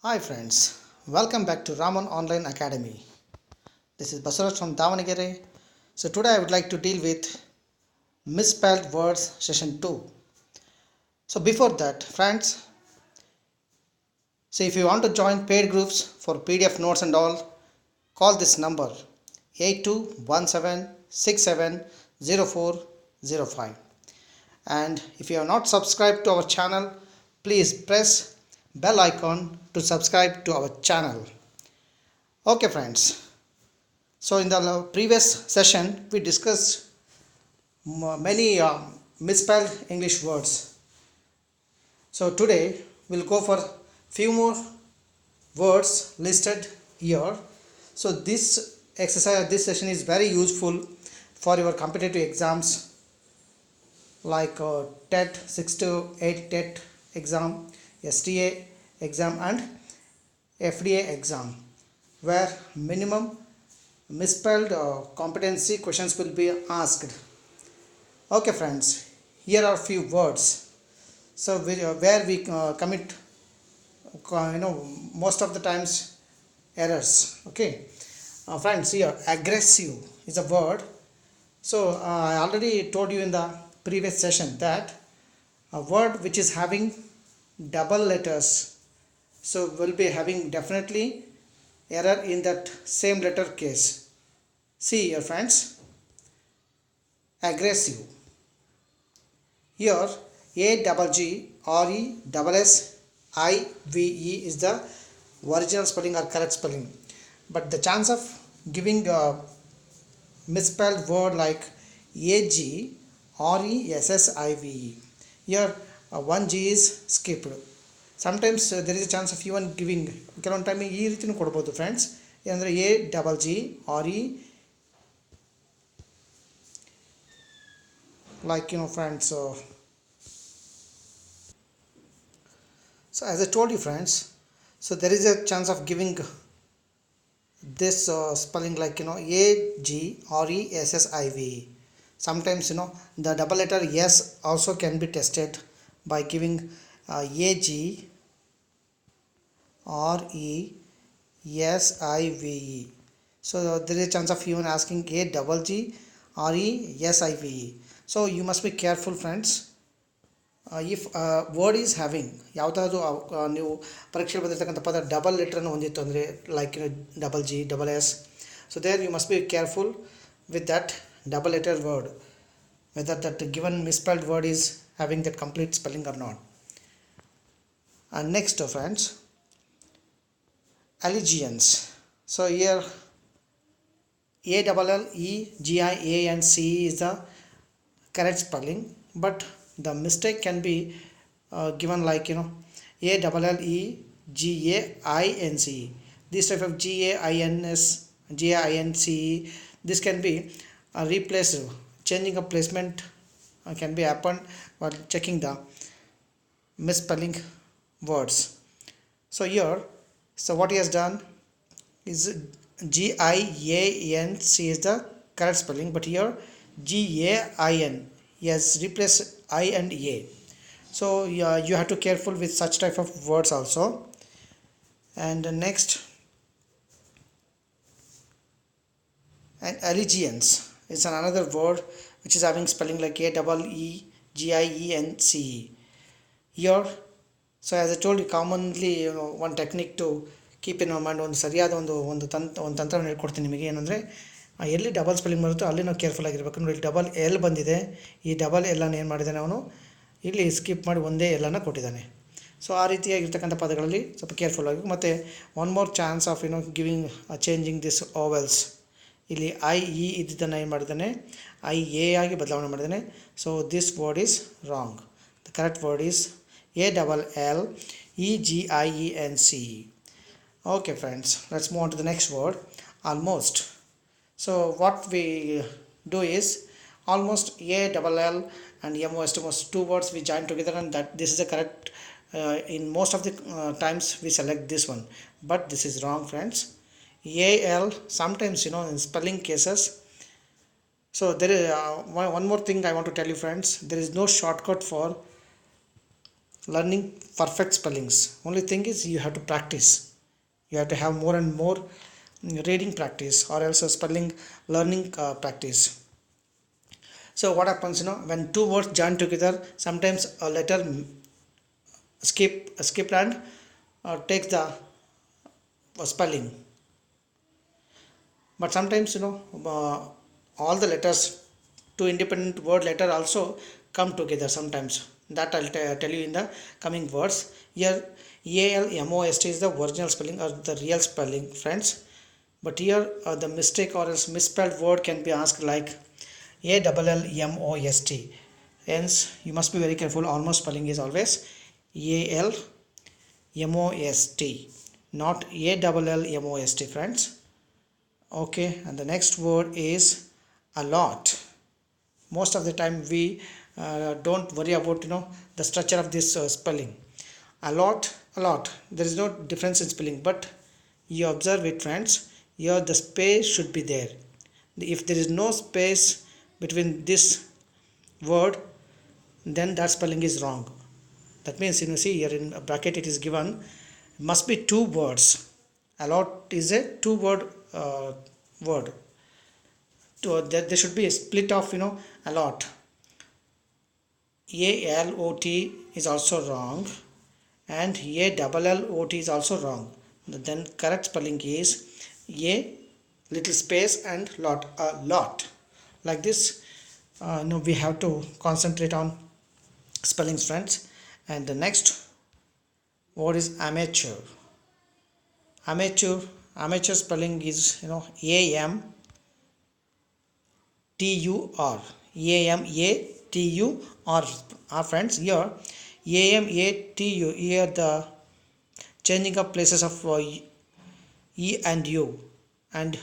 Hi friends, welcome back to Raman Online Academy. This is Basaraj from Davanagere. So today I would like to deal with misspelled words session 2. So before that friends, so if you want to join paid groups for PDF notes and all, call this number 8217670405. And if you have not subscribed to our channel, please press bell icon to subscribe to our channel. Okay friends, so in the previous session we discussed many misspelled English words. So today we'll go for few more words listed here. So this exercise, this session is very useful for your competitive exams like TET 6 to 8 TET exam, STA exam and FDA exam, where minimum misspelled competency questions will be asked. Okay friends, here are few words. So where we commit most of the times errors. Okay friends, here aggressive is a word. So I already told you in the previous session that a word which is having double letters, so will be having definitely error in that same letter case. See here friends, aggressive. Here A double G R E double S I V E is the original spelling or correct spelling, but the chance of giving a misspelled word like A G R E S S I V E, here one G is skipped. Sometimes there is a chance of even giving ಕೆಲವೊಂದು time ಈ ರೀತಿನೂ ಕೊಡ್ಬೋದು friends. ಅಂದರೆ A double G R E, like friends, so as I told you friends, so there is a chance of giving this spelling like A G R E S S I V E. Sometimes the double letter S also can be tested by giving A G R E S I V E. So there is a chance of even asking A double G R E S I V E. So you must be careful friends. If word is having ಯಾವುದಾದ್ರು ನೀವು ಪರೀಕ್ಷೆಯಲ್ಲಿ ಬಂದಿರತಕ್ಕಂಥ ಪದ double ಲೆಟರನ್ನು ಹೊಂದಿತ್ತು ಅಂದರೆ like double G double S, so there you must be careful with that double letter word, whether that given misspelled word is having that complete spelling or not. And next friends, allegiance. So here A double L E G I A N C is the correct spelling, but the mistake can be given like A double L E G A I N C. This type of G A I N S G A I N C, this can be replaced. Changing of placement can be happened while checking the misspelling words. So here, so what he has done is G I A N C is the correct spelling, but here G A I N, he has replaced I and A. So yeah, you have to careful with such type of words also. And next, and allegiance is another word which is having spelling like A double E G I E N C E. Here, so as I told you, commonly one technique to keep in mind, ಒಂದು ಸರಿಯಾದ ಒಂದು ತಂತ್ರವನ್ನು ಹೇಳ್ಕೊಡ್ತೀನಿ ನಿಮಗೆ. ಏನಂದರೆ ಎಲ್ಲಿ double spelling ಬರುತ್ತೋ ಅಲ್ಲಿ ನಾವು ಕೇರ್ಫುಲ್ ಆಗಿರ್ಬೇಕು. ನೋಡಿ ಇಲ್ಲಿ ಡಬಲ್ ಎಲ್ ಬಂದಿದೆ, ಈ ಡಬಲ್ ಎಲ್ಲನ್ನು ಏನು ಮಾಡಿದ್ದಾನೆ ಅವನು ಇಲ್ಲಿ ಸ್ಕಿಪ್ ಮಾಡಿ ಒಂದೇ ಎಲ್ಲನ್ನು ಕೊಟ್ಟಿದ್ದಾನೆ. ಸೊ ಆ ರೀತಿಯಾಗಿರ್ತಕ್ಕಂಥ ಪದಗಳಲ್ಲಿ ಸ್ವಲ್ಪ ಕೇರ್ಫುಲ್ ಆಗಿ. ಮತ್ತು one more chance of giving changing this vowels, ಇಲ್ಲಿ ಐ ಇ ಇದ್ದನ್ನು ಏನು ಮಾಡಿದ್ದಾನೆ ಐ ಎ ಆಗಿ ಬದಲಾವಣೆ ಮಾಡಿದ್ದಾನೆ. So this word is wrong. The correct word is A double L E G I E N C E. Okay friends, let's move on to the next word, almost. So what we do is almost A double L and most two words we join together, and that this is the correct in most of the times we select this one, but this is wrong friends. A L sometimes in spelling cases. So there is one more thing I want to tell you friends, there is no shortcut for learning perfect spellings. Only thing is you have to practice. You have to have more and more reading practice, or else a spelling learning practice. So what happens, when two words join together, sometimes a letter skip and takes the spelling. But sometimes, all the letters, two independent word letter also come together sometimes. That I'll tell you in the coming words. Here almost is the original spelling or the real spelling, friends. But here the mistake or else misspelled word can be asked like almost. Hence you must be very careful. Almost spelling is always almost, not allmost, friends. Okay, and the next word is a lot. Most of the time we don't worry about the structure of this spelling. A lot, there is no difference in spelling, but you observe it, friends. Here the space should be there. If there is no space between this word, then that spelling is wrong. That means, see here in a bracket it is given, must be two words. A lot is a two word. There should be a split of a lot. alot is also wrong, and allot is also wrong. Then correct spelling is a little space and lot. Like this, we have to concentrate on spellings, friends. And the next word is amateur. Amateur spelling is am tur. Amatur. Friends, here amatu, here the changing of places of e and u, and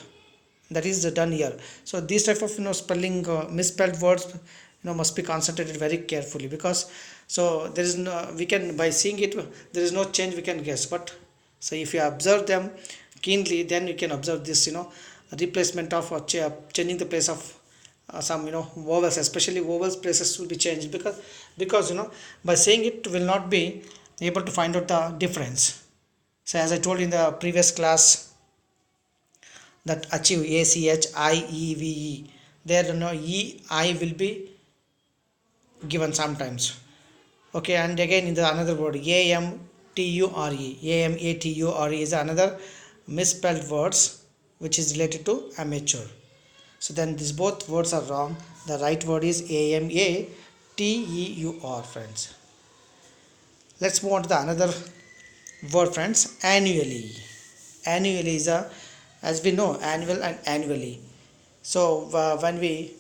that is done here. So this type of spelling misspelled words must be concentrated very carefully, because so there is no, we can, by seeing it there is no change we can guess. But so if you observe them keenly, then you can observe this replacement of changing the place of some vowels, especially vowels places will be changed, because by saying it will not be able to find out the difference. So as I told in the previous class, that achieve, ACHIEVE, there e I will be given sometimes. Okay, and again in the another word AMATURE is another misspelled words which is related to amateur. So then these both words are wrong. The right word is AMATEUR, friends. Let's move on to the another word, friends. Annually. Annually is a, as we know, annual and annually. So when we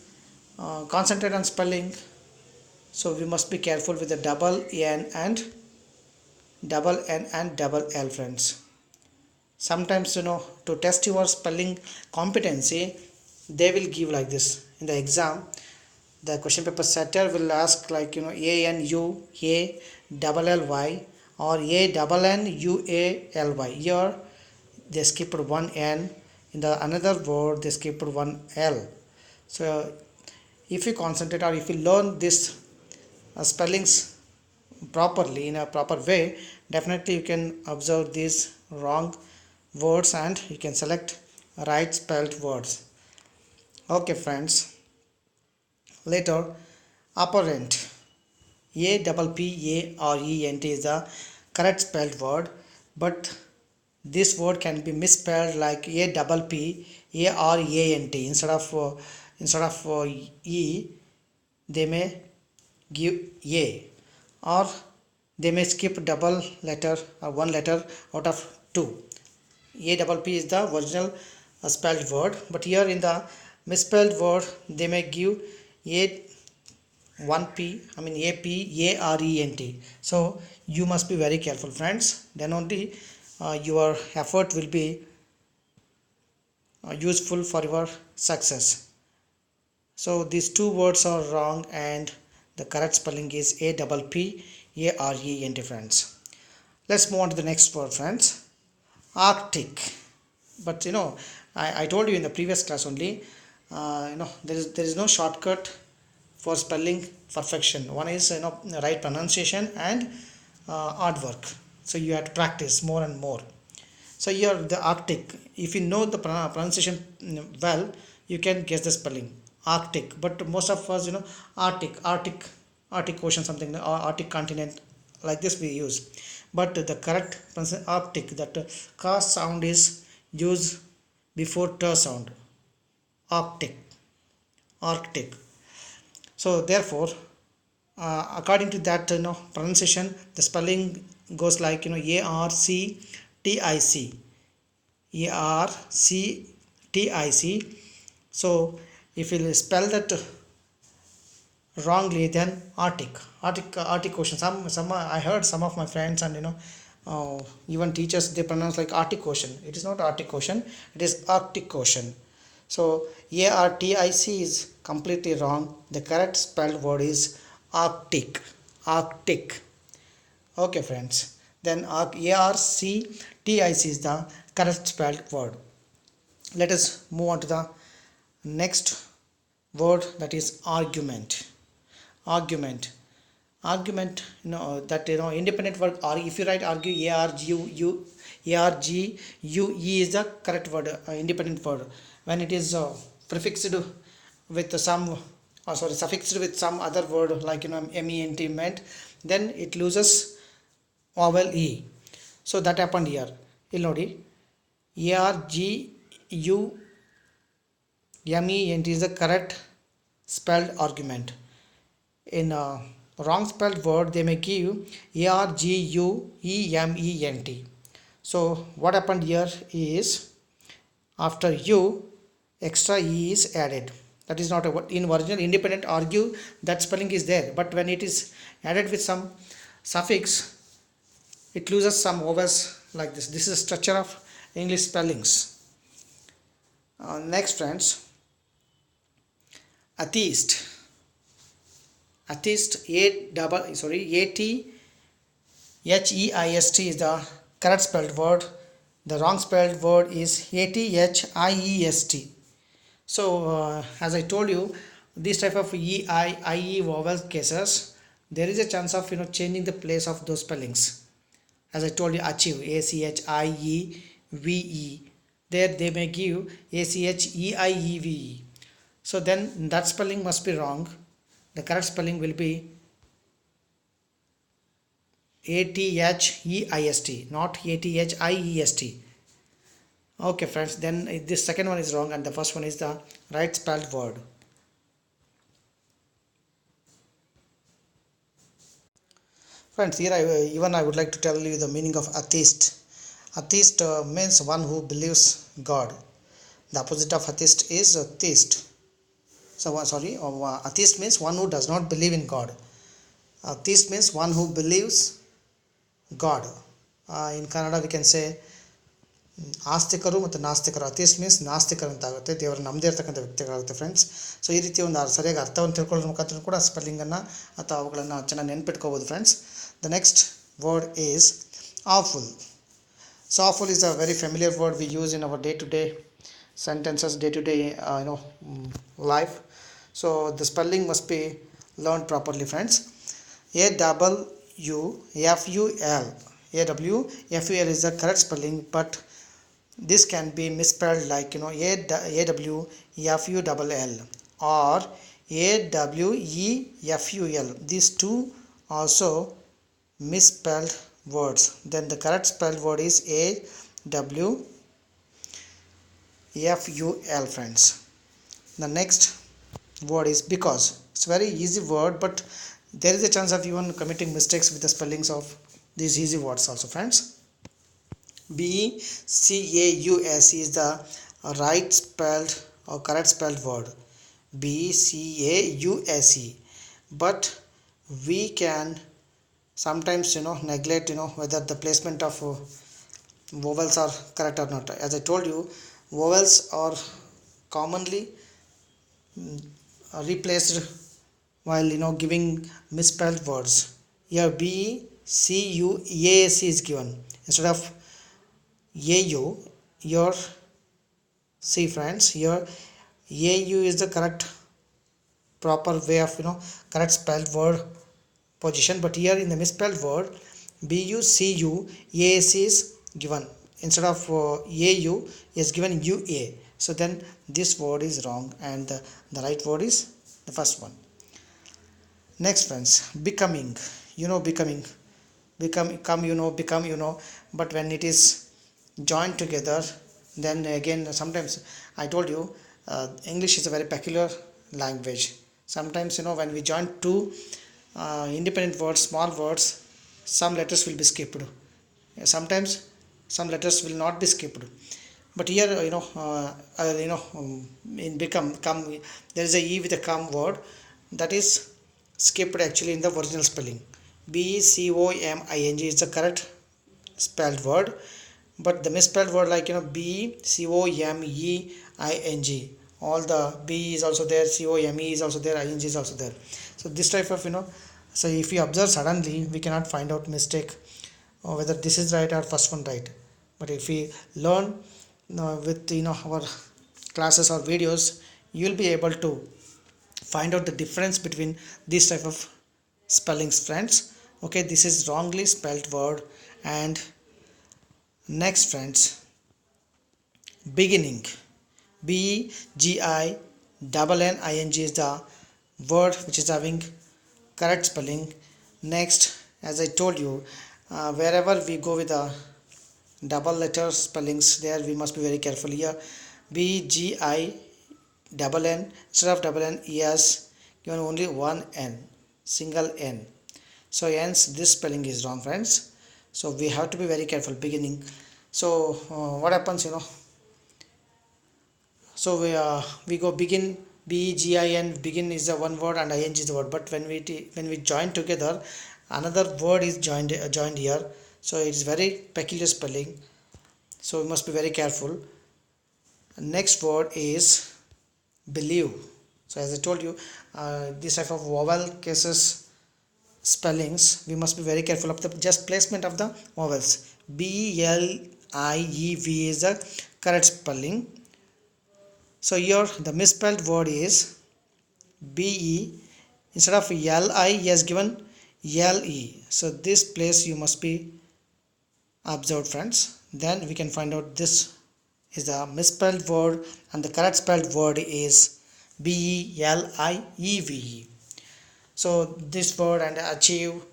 concentrate on spelling, so we must be careful with the double N and double L, friends. Sometimes to test your spelling competency, they will give like this in the exam. The question paper setter will ask like ANUALLY or ANNUALY. Here they skipped one N. In the another word they skipped one L. So if you concentrate, or if you learn this spellings properly in a proper way, definitely you can observe these wrong words and you can select right spelled words. Okay, friends. Later, apparent. APPARENT is the correct spelled word, but this word can be misspelled like APPARENT. Instead of E, they may give A, or they may skip double letter or one letter out of two. APP is the original spelled word, but here in the misspelled word they may give APARENT. So you must be very careful, friends. Then only your effort will be useful for your success. So these two words are wrong, and the correct spelling is APPARENT, friends. Let's move on to the next word, friends. Arctic. But I told you in the previous class only, there is no shortcut for spelling perfection. One is right pronunciation and hard work. So you have to practice more and more. So here the Arctic, if you know the pronunciation well, you can guess the spelling Arctic. But most of us, Arctic Ocean, something, or Arctic continent, like this we use. But the correct pronunciation Arctic, that ka sound is used before t sound. Arctic, Arctic. So therefore, according to that pronunciation, the spelling goes like Arctic, Arctic. So if you spell that wrongly, then Arctic Ocean. Some I heard some of my friends and even teachers, they pronounce like Arctic Ocean. It is not Arctic Ocean, it is Arctic Ocean. So Artic is completely wrong. The correct spelled word is Arctic. Arctic. Okay, friends. Then Arctic is the correct spelled word. Let us move on to the next word, that is argument. Argument. Argument, that independent word, or if you write argue, argue is the correct word, independent word. When it is prefixed with some, suffixed with some other word like ment, meant, then it loses vowel e. So that happened here. ಇಲ್ಲಿ ನೋಡಿ, argument is the correct spelled argument. In a wrong spelled word, they may give argument. So what happened here is, after u, extra e is added. That is not a word. In original independent argue, that spelling is there, but when it is added with some suffix, it loses some vowels like this. This is the structure of English spellings. Next, friends, atheist. Atheist, Atheist is the correct spelled word. The wrong spelled word is Atheist. So as I told you, this type of ie vowel cases, there is a chance of changing the place of those spellings. As I told you, achieve, ACHIEVE, there they may give ACHEIEVE. So then that spelling must be wrong. The correct spelling will be ATHEIST, not ATHIEST. Okay, friends, then this second one is wrong and the first one is the right spelled word. Friends, here I would like to tell you the meaning of atheist. Atheist means one who believes God. The opposite of atheist is theist. So atheist means one who does not believe in God. Atheist means one who believes God. In Kannada we can say ಆಸ್ತಿಕರು ಮತ್ತು ನಾಸ್ತಿಕರು. ಅಥೀಸ್ಟ್ means ನಾಸ್ತಿಕರು ಅಂತ ಆಗುತ್ತೆ, ದೇವರು ನಮ್ಮದೇ ಇರ್ತಕ್ಕಂಥ ವ್ಯಕ್ತಿಗಳಾಗುತ್ತೆ friends. So ಈ ರೀತಿ ಒಂದು ಸರಿಯಾಗಿ ಅರ್ಥವನ್ನು ತಿಳ್ಕೊಳ್ಳೋದ್ರ ಮುಖಾಂತರ ಕೂಡ ಸ್ಪೆಲ್ಲಿಂಗನ್ನು ಅಥವಾ ಅವುಗಳನ್ನು ಚೆನ್ನಾಗಿ ನೆನ್ಪಿಟ್ಕೋಬೋದು friends. The next word is awful. So awful is a very familiar word we use in our day-to-day sentences, day-to-day life. So the spelling must be learned properly, friends. AWFUL is the correct spelling, but this can be misspelled like AWFULL or AWEFUL. These two also misspelled words. Then the correct spelled word is AWFUL, friends. The next word is because. It's a very easy word, but there is a chance of even committing mistakes with the spellings of these easy words also, friends. BCAUS is the right spelled or correct spelled word. BCAUSE. But we can sometimes neglect whether the placement of vowels are correct or not. As I told you, vowels are commonly replaced while giving misspelled words. Here BCUAS is given instead of AU. Your see friends, here AU is the correct proper way of correct spelled word position, but here in the misspelled word BUCUAS is given. Instead of AU is given UA. So then this word is wrong, and the right word is the first one. Next friends, becoming. Becoming, become, but when it is joined together, then again sometimes I told you, English is a very peculiar language. Sometimes when we join two independent words, small words, some letters will be skipped. Sometimes some letters will not be skipped, but here in become, come, there is a e with a come word that is skipped actually in the original spelling. BCOMING is the correct spelled word, but the misspelled word like BCOMEING, all the B is also there, COME is also there, ING is also there. So this type of so if we observe suddenly, we cannot find out mistake or whether this is right or first one right. But if we learn with our classes or videos, you will be able to find out the difference between these type of spellings, friends. Okay, this is wrongly spelled word. And next friends, beginning. BEGINNING is the word which is having correct spelling. Next, as I told you, wherever we go with the double letter spellings, there we must be very careful. Here BGINN, instead of double N, he has given only one N, single N. So hence this spelling is wrong, friends. So we have to be very careful. Beginning. So what happens, so we go begin, BEGIN, begin is the one word and ING is the word, but when we join together, another word is joined here. So it is very peculiar spelling, so we must be very careful. Next word is believe. So as I told you, this type of vowel cases spellings, we must be very careful of the just placement of the vowels. BLIEV is the correct spelling. So here the misspelled word is BE, instead of LI he has given LE. So this place you must be observed, friends. Then we can find out this is the misspelled word, and the correct spelled word is BELIEVE. So this word and achieve,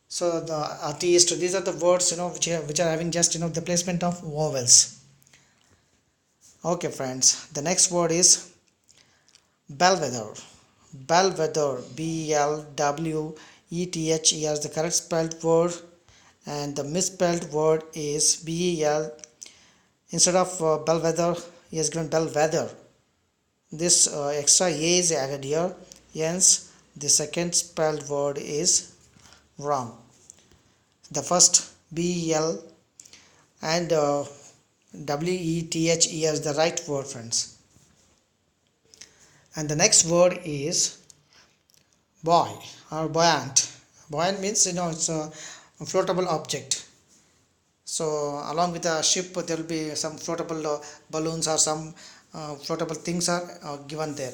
so the artist, these are the words which are having just the placement of vowels. Okay friends, the next word is bellwether. Bellwether, BLWETH is the correct spelled word, and the misspelled word is BEL. Instead of bellwether, he has given bellwether. This extra A is added here, hence the second spelled word is wrong. The first BEL and WETH is the right word, friends. And the next word is buoy or buoyant. Buoyant means it's a floatable object. So along with the ship, there will be some floatable balloons or some floatable things are given there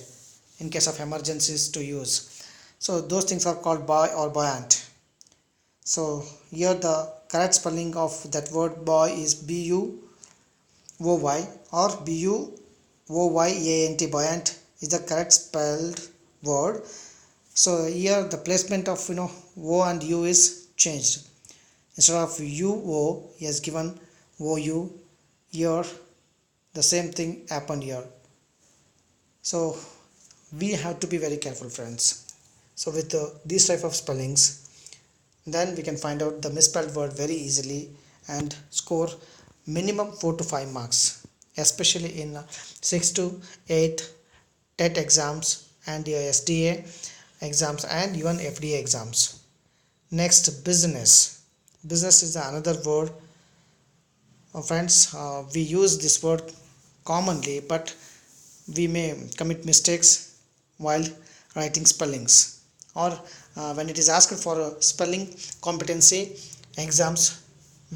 in case of emergencies to use. So those things are called buoy or buoyant. So here the correct spelling of that word buoy is BUOY or BUOYANT. Buoyant is the correct spelled word. So here the placement of O and U is changed. Instead of UO, he has given OU. Here the same thing happened here. So we have to be very careful, friends. So with these type of spellings, then we can find out the misspelled word very easily and score minimum 4 to 5 marks, especially in 6 to 8 TET exams and SDA exams and even FDA exams. Next, business. Business is another word. Friends, we use this word commonly, but we may commit mistakes while writing spellings, or when it is asked for spelling competency exams,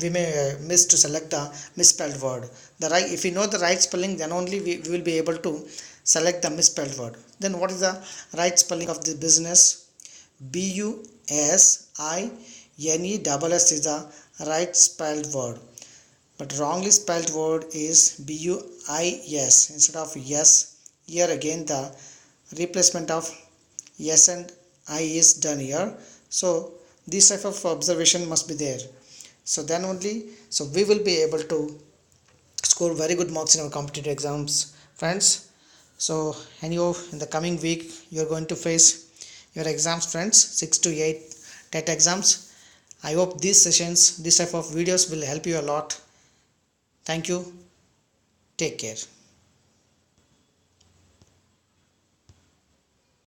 we may miss to select the misspelled word. If we know the right spelling, then only we will be able to select the misspelled word. Then what is the right spelling of the business? BUSINESS. NESS is the right spelled word, but wrongly spelled word is BUIS instead of yes. Here again the replacement of yes and I is done here. So this type of observation must be there. So then only we will be able to score very good marks in our competitive exams, friends. So anyhow, in the coming week you are going to face your exams, friends, 6 to 8 TET exams. I hope these sessions, this type of videos will help you a lot. Thank you. Take care.